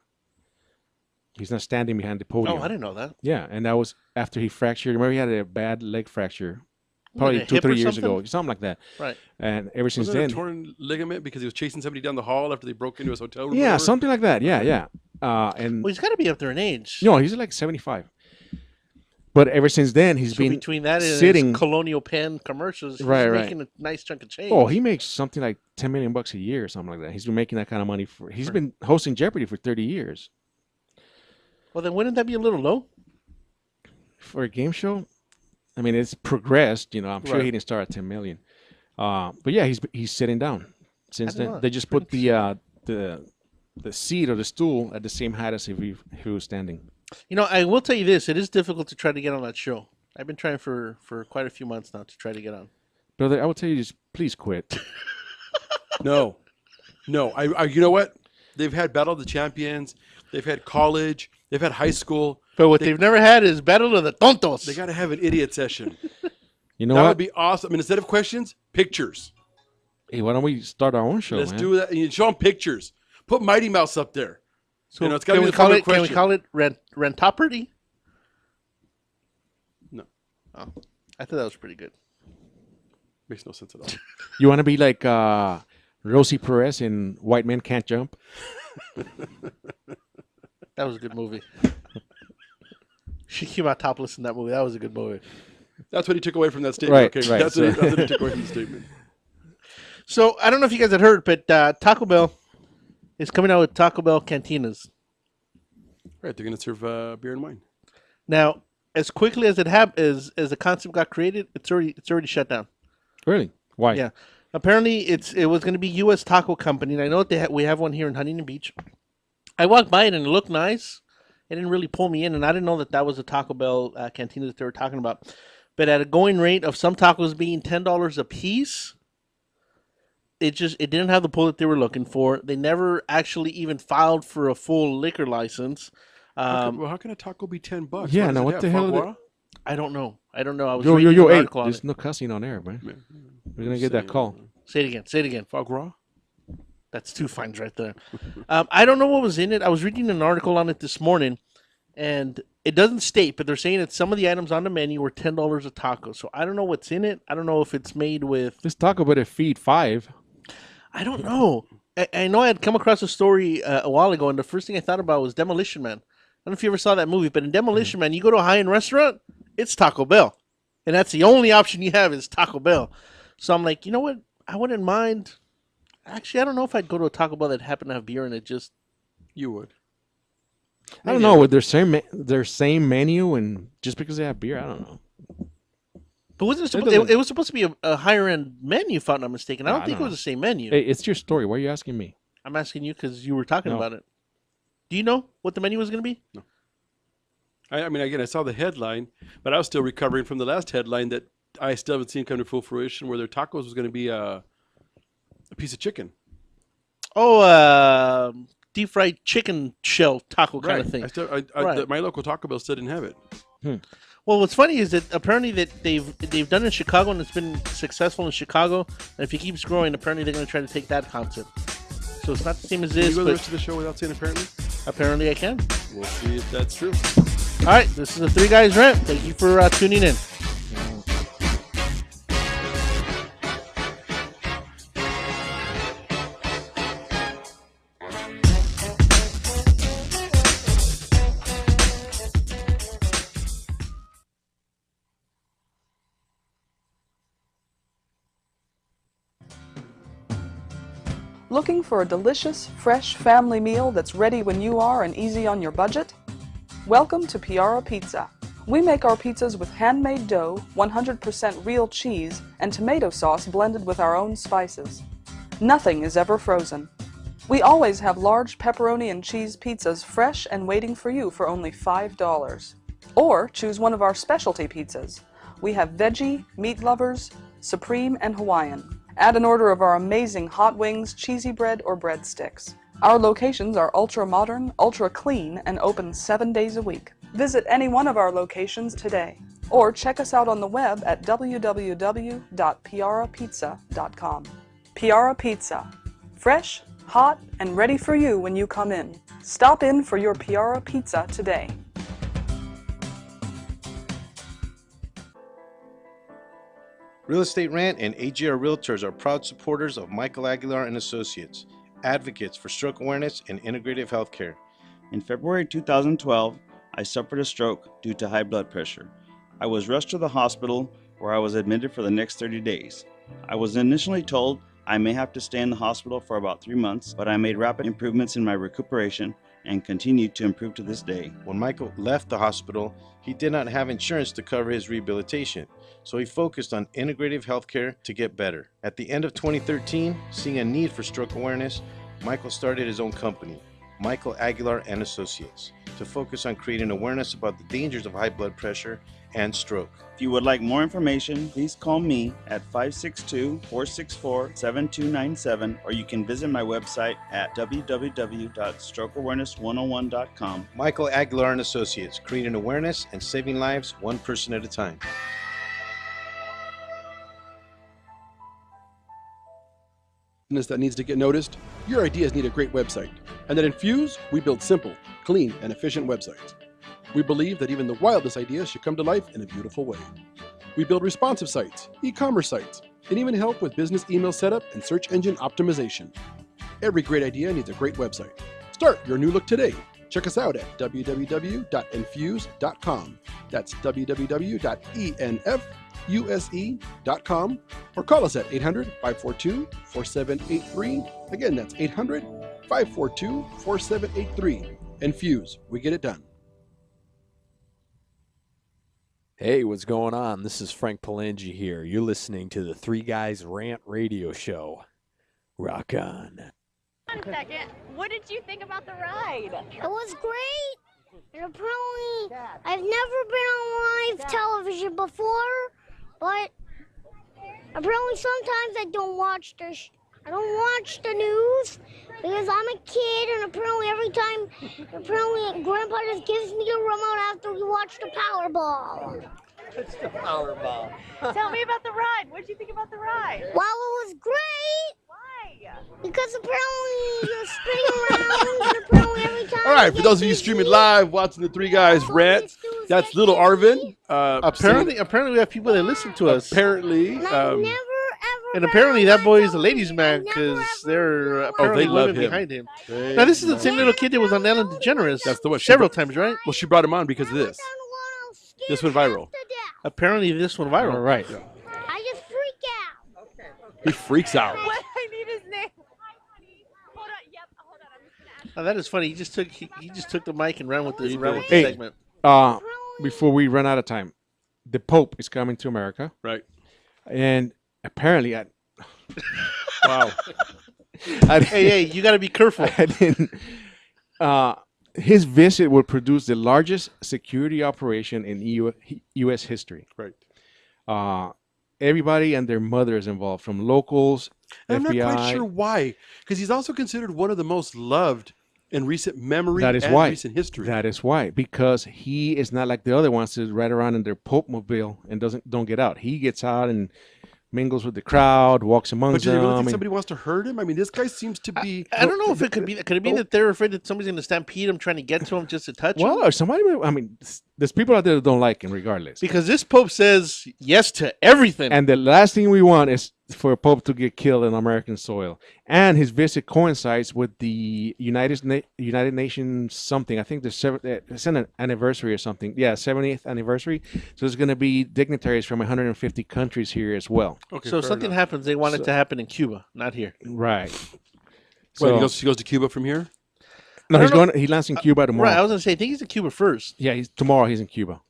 He's not standing behind the podium. Oh, I didn't know that. Yeah, and that was after he fractured. Remember, he had a bad leg fracture, probably Like a 2 or hip 3 or years something? ago, something like that. Right. And ever since Wasn't it then, a torn ligament because he was chasing somebody down the hall after they broke into his hotel room? or yeah, whatever? something like that. Yeah. And Well, he's got to be up there in age. no, he's like 75. But ever since then, he's So been between that and sitting. his Colonial Penn commercials, he's Right. making a nice chunk of change. Oh, he makes something like $10 million a year or something like that. He's been making that kind of money for. He's been hosting Jeopardy for 30 years. Well, then wouldn't that be a little low? For a game show, I mean, it's progressed. I'm sure Right. he didn't start at 10 million. But yeah, he's sitting down since I don't then. know. They just put the seat or the stool at the same height as if he was standing. I will tell you this: it is difficult to try to get on that show. I've been trying for quite a few months now to try to get on. Brother, I would tell you just please quit. No. I you know what? They've had Battle of the Champions. They've had college. They've had high school. But what they've never had is Battle of the Tontos. They got to have an idiot session. You know that what? would be awesome. I mean, instead of questions, pictures. Hey, why don't we start our own show, Let's man? do that. And you show them pictures. Put Mighty Mouse up there. So it's gotta can be we the call former it? Can we question. call it Rentoperty? No. Oh, I thought that was pretty good. Makes no sense at all. You want to be like Rosie Perez in White Men Can't Jump? That was a good movie. She came out topless in that movie. That was a good movie. That's what he took away from that statement. Right, Okay, right. That's what he took away from the statement. So I don't know if you guys had heard, but Taco Bell is coming out with Taco Bell cantinas. Right, they're going to serve beer and wine. Now, as quickly as as the concept got created, it's already shut down. Really? Why? Yeah. Apparently, it was going to be U.S. Taco Company, and I know that we have one here in Huntington Beach. I walked by it and it looked nice. It didn't really pull me in, and I didn't know that was a Taco Bell cantina that they were talking about. But at a going rate of some tacos being $10 a piece, it didn't have the pull that they were looking for. They never actually even filed for a full liquor license. How can a taco be $10? Yeah, does now it what have? the hell? Foie gras? I don't know. I was Yo, reading an hey, article on there's it. no cussing on air, man. We're gonna get that call. Say it again. Say it again. Foie gras? That's 2 fines right there. I don't know what was in it. I was reading an article on it this morning, and it doesn't state, but they're saying that some of the items on the menu were $10 a taco. So I don't know what's in it. I don't know if it's made with. This taco better feed 5. I don't know. I know I had come across a story a while ago, and the first thing I thought about was Demolition Man. I don't know if you ever saw that movie, but in Demolition Man, you go to a high-end restaurant, it's Taco Bell. And that's the only option you have is Taco Bell. So I'm like, you know what? I wouldn't mind. Actually, I don't know if I'd go to a Taco Bell that happened to have beer in it. Just You would. I don't know with their same menu, and just because they have beer, I don't know. But wasn't it was supposed to be a higher end menu, if I'm not mistaken. I don't think it was the same menu. Hey, it's your story. Why are you asking me? I'm asking you because you were talking No. about it. Do you know what the menu was going to be? No. I mean, again, I saw the headline, but I was still recovering from the last headline that I still haven't seen come to full fruition, where their tacos was going to be a piece of chicken. Oh, deep fried chicken shell taco kind of Right. thing. Right. My local Taco Bell still didn't have it. Well, what's funny is that apparently that they've done it in Chicago and it's been successful in Chicago. And if it keeps growing, apparently they're going to try to take that concept. So it's not the same as Can this. you go But the rest of the show without saying apparently? apparently, I can. We'll see if that's true. All right, this is the Three Guys Rant. Thank you for tuning in. Looking for a delicious, fresh family meal that's ready when you are and easy on your budget? Welcome to Piara Pizza. We make our pizzas with handmade dough, 100% real cheese, and tomato sauce blended with our own spices. Nothing is ever frozen. We always have large pepperoni and cheese pizzas fresh and waiting for you for only $5. Or choose one of our specialty pizzas. We have veggie, meat lovers, supreme, and Hawaiian. Add an order of our amazing hot wings, cheesy bread, or breadsticks. Our locations are ultra modern, ultra clean, and open 7 days a week. Visit any one of our locations today. Or check us out on the web at www.piarapizza.com. Piara Pizza. Fresh, hot, and ready for you when you come in. Stop in for your Piara Pizza today. Real Estate Rant and AGR Realtors are proud supporters of Michael Aguilar and Associates, advocates for stroke awareness and integrative healthcare. In February 2012, I suffered a stroke due to high blood pressure. I was rushed to the hospital where I was admitted for the next 30 days. I was initially told I may have to stay in the hospital for about 3 months, but I made rapid improvements in my recuperation and continued to improve to this day. When Michael left the hospital, he did not have insurance to cover his rehabilitation, so he focused on integrative healthcare to get better. At the end of 2013, seeing a need for stroke awareness, Michael started his own company, Michael Aguilar and Associates, to focus on creating awareness about the dangers of high blood pressure and stroke. If you would like more information, please call me at 562-464-7297, or you can visit my website at www.strokeawareness101.com. Michael Aguilar and Associates, creating awareness and saving lives one person at a time. Business that needs to get noticed, your ideas need a great website. And at Infuse, we build simple, clean, and efficient websites. We believe that even the wildest ideas should come to life in a beautiful way. We build responsive sites, e-commerce sites, and even help with business email setup and search engine optimization. Every great idea needs a great website. Start your new look today. Check us out at www.infuse.com. That's www.enfuse.com, or call us at 800-542-4783. Again, that's 800-542-4783. Infuse, we get it done. Hey, what's going on? This is Frank Palangi here. You're listening to the Three Guys Rant radio show. Rock on. 1 second. What did you think about the ride? It was great. And apparently, I've never been on live television before, but apparently sometimes I don't watch I don't watch the news because I'm a kid, and apparently Grandpa just gives me the remote after we watch the Powerball. It's the Powerball. Tell me about the ride. What did you think about the ride? Well, it was great. Why? Because apparently you're spinning around, and apparently every time. All right, for those of you streaming live, watching the Three Guys Rant, that's little Arvin. Apparently we have people that listen to us. Apparently. And apparently that boy is a ladies' man because there are apparently women behind him. Now this is the same little kid that was on Ellen DeGeneres. That's the one. Several times, right? Well, she brought him on because of this. This went viral. Apparently this went viral. All right. I just freak out. He freaks out. What? I need his name. Hold on. Yep. Hold on. I'm just gonna ask. Now that is funny. He just took the mic and ran with the Hey, segment. Before we run out of time, the Pope is coming to America. Right. And apparently, wow. Hey, you got to be careful. His visit will produce the largest security operation in U.S. history. Right. Everybody and their mother is involved, from locals And I'm not quite FBI. sure why, because he's also considered one of the most loved in recent memory That is and why. recent history. That is why, because he is not like the other ones that ride around in their Pope mobile and don't get out. He gets out and mingles with the crowd, walks But amongst do they really them. think somebody wants to hurt him? I mean, this guy seems to be. I don't know if it could be. Could it be that they're afraid that somebody's going to stampede him, trying to get to him just to touch him? Well, or somebody. I mean, there's people out there that don't like him, regardless. Because this Pope says yes to everything. And the last thing we want is for a Pope to get killed on American soil. And his visit coincides with the United Nations something. I think it's an anniversary or something. Yeah, 70th anniversary. So there's going to be dignitaries from 150 countries here as well. Okay, so if something happens, they want it to happen in Cuba, not here. Right. Wait, he goes to Cuba from here? No, he lands in Cuba tomorrow. Right, I was going to say, I think he's in Cuba first. Yeah, tomorrow he's in Cuba.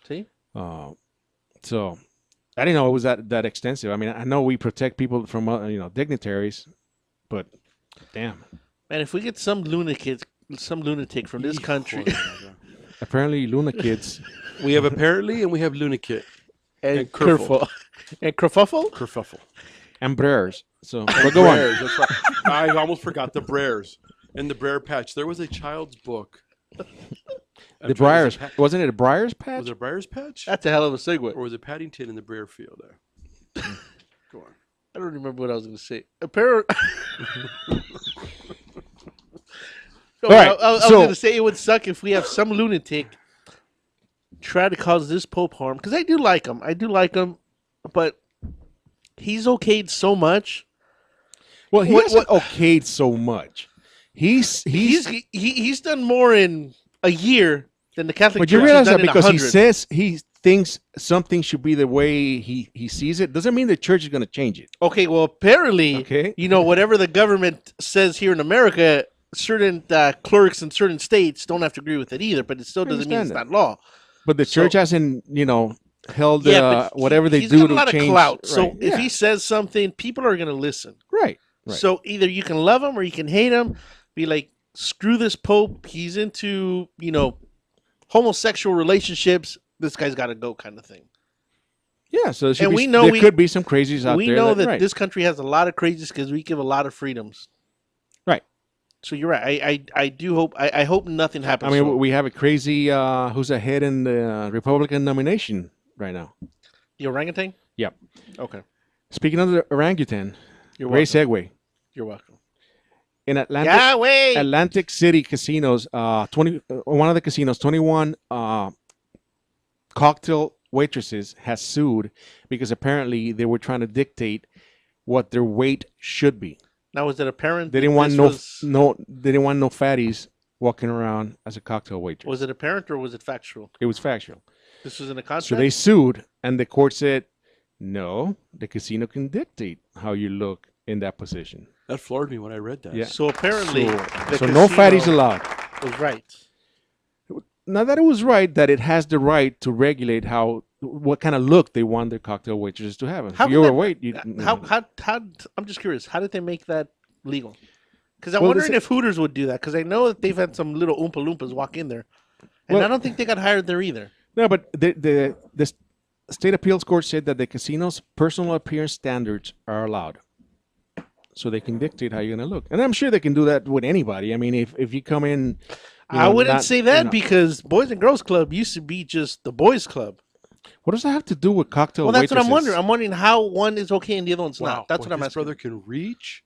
See? So I didn't know it was that extensive. I mean, I know we protect people from dignitaries, but damn. Man, if we get some lunatic from this country. Apparently, Lunakids. We have apparently and we have Lunatic. And Kerfuffle. And Kerfuffle? Kerfuffle. And Brers. So, but go on. Brers, that's right. I almost forgot the Brers. In the Brer Patch. There was a child's book. The Briars. Wasn't it a Briars Patch? Was it a Briars Patch? That's a hell of a segue. Or was it Paddington in the Brer Field there? Go on. I don't remember what I was going to say. Apparently. All right, I was going to say it would suck if we have some lunatic try to cause this Pope harm. Because I do like him. But he's okayed so much. Well, he hasn't okayed so much. He's done more in a year than the Catholic But Church you realize has that done in because 100. he says he thinks something should be the way he sees it, doesn't mean the church is going to change it. Okay, well, apparently, whatever the government says here in America, certain clerks in certain states don't have to agree with it either, but it still doesn't mean it's not law. But the church hasn't, held but whatever they he's do got to a lot change. of clout. So Right, if yeah. he says something, people are going to listen. Right. So either you can love him or you can hate him. Be like, screw this Pope. He's into, homosexual relationships. This guy's got to go, kind of thing. Yeah, so And there could be some crazies out there. We know that right. this country has a lot of crazies because we give a lot of freedoms. Right. So you're right. I do hope. I hope nothing happens. I mean, to him. we have a crazy who's ahead in the Republican nomination right now. The orangutan. Yep. Okay. Speaking of the orangutan, You're great welcome. segue. You're welcome. In Yahweh! Atlantic City casinos, one of the casinos, 21 cocktail waitresses has sued because apparently they were trying to dictate what their weight should be. Now, was it apparent? They didn't that want this they didn't want no fatties walking around as a cocktail waitress. Was it apparent or was it factual? It was factual. This was in a contract. So they sued, and the court said, no, the casino can dictate how you look in that position. That floored me when I read that. Yeah. So apparently, So no fatties allowed. Was right. Now that it was right, that it has the right to regulate what kind of look they want their cocktail waitresses to have. If you're overweight, How? I'm just curious. How did they make that legal? Because I'm Well, wondering if Hooters would do that. Because I know that they've had some little Oompa Loompas walk in there, and Well- I don't think they got hired there either. No, but the state appeals court said that the casino's personal appearance standards are allowed. So they can dictate how you're going to look. And I'm sure they can do that with anybody. I mean, if you come in... I wouldn't say that because Boys and Girls Club used to be just the boys' club. What does that have to do with cocktail Well, that's what I'm waitresses? wondering. I'm wondering how one is okay and the other one's not. That's what I'm his asking. brother can reach.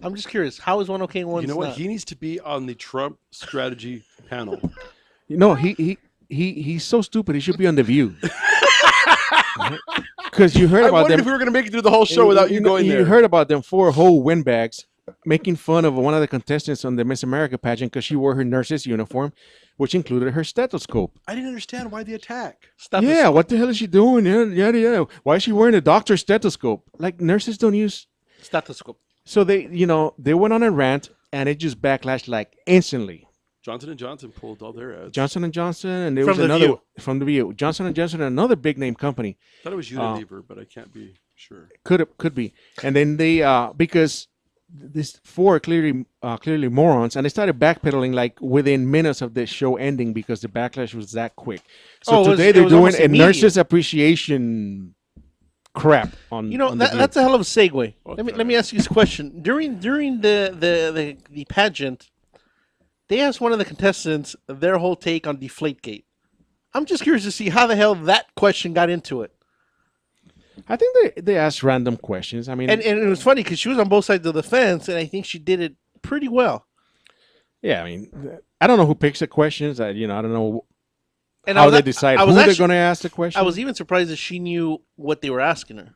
I'm just curious. How is one okay and one's You know what? not? He needs to be on the Trump strategy panel. He's so stupid. He should be on The View. Because you heard I about wondered them. if we were going to make it through the whole show without you going there. You heard about them 4 whole windbags making fun of one of the contestants on the Miss America pageant because she wore her nurse's uniform, which included her stethoscope. I didn't understand why the attack. Yeah, what the hell is she doing? Yeah. Why is she wearing a doctor's stethoscope? Like, nurses don't use stethoscope. So they went on a rant, and it just backlashed like instantly. Johnson & Johnson pulled all their ads. Johnson & Johnson, and there From was The another View. from The View. Johnson & Johnson, another big name company. I thought it was Unilever, but I can't be sure. Could be. And then they because these 4 are clearly morons, and they started backpedaling like within minutes of the show ending because the backlash was that quick. So today it they're was doing almost a immediate. nurses appreciation crap on. You know, on the view. that's a hell of a segue. Let me ask you this question. During the pageant, they asked one of the contestants their whole take on Deflategate. I'm just curious to see how the hell that question got into it. I think they asked random questions. I mean, And it was funny because she was on both sides of the fence, and I think she did it pretty well. yeah, I mean, I don't know who picks the questions. I don't know And how they decide who they're going to ask the question. I was even surprised that she knew what they were asking her.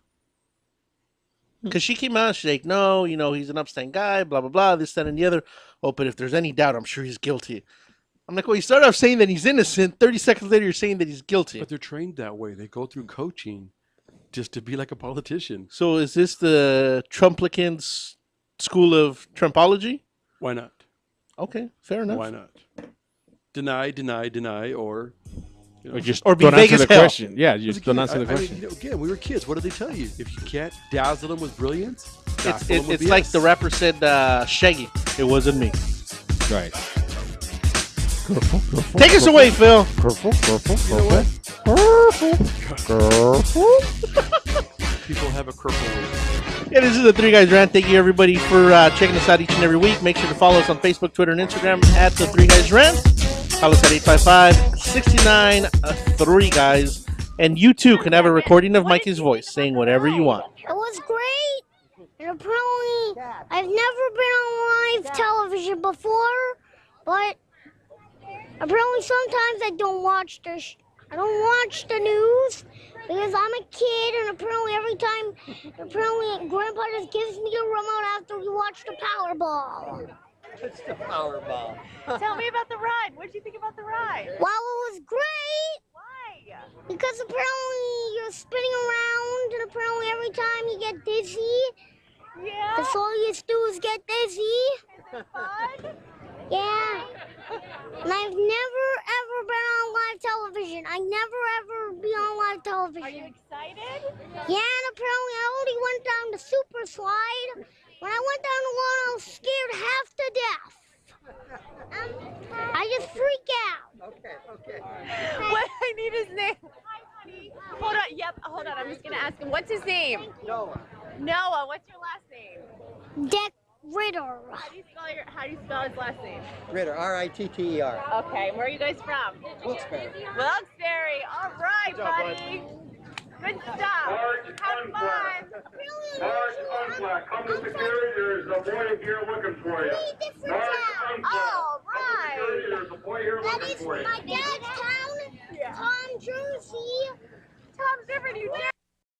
Because she came out, she's like, no, he's an upstanding guy, blah, blah, blah, this, that, and the other. Oh, but if there's any doubt, I'm sure he's guilty. I'm like, well, you start off saying that he's innocent. 30 seconds later, you're saying that he's guilty. But they're trained that way. They go through coaching just to be like a politician. So is this the Trumplicans school of Trumpology? Why not? Okay, fair enough. Why not? Deny, or just or be don't vague answer as the hell. question. Yeah, you just don't answer the question. I mean, again, we were kids. What did they tell you? If you can't dazzle them with brilliance, It's like the rapper said, Shaggy, it wasn't me. Right. Take us away, Phil. People have a kerful. Yeah, this is the Three Guys Rant. Thank you, everybody, for checking us out each and every week. Make sure to follow us on Facebook, Twitter, and Instagram at the Three Guys Rant. Call us at 855-69-3-Guys. And you, too, can have a recording of Mikey's voice saying whatever you want. It was great. And apparently, I've never been on live television before, but apparently sometimes I don't watch I don't watch the news because I'm a kid, and apparently Grandpa just gives me a remote after we watch the Powerball. It's the Powerball. Tell me about the ride. What did you think about the ride? Well, it was great. Why? Because apparently you're spinning around, and apparently every time you get dizzy. Yeah. That's all you do is get dizzy. Is it fun? Yeah. And I've never ever been on live television. I never ever be on live television. Are you excited? Yeah, and apparently I already went down the super slide. When I went down the one, I was scared half to death. I just freak out. Okay. What I need his name. Hold on. Yep. Hold on. I'm just gonna ask him. What's his name? Noah. Noah. What's your last name? Deck Ritter. How do you spell his last name? Ritter. R-I-T-T-E-R. Okay. Where are you guys from? Wilkes-Barre. Wilkes-Barre. All right, buddy. Good stuff. Have fun. North Unflat, come to security. There's a boy here looking for you. North Unflat. All right. There's a boy here That looking is for you. my dad's town, Tom Jersey. Tom's different. You dare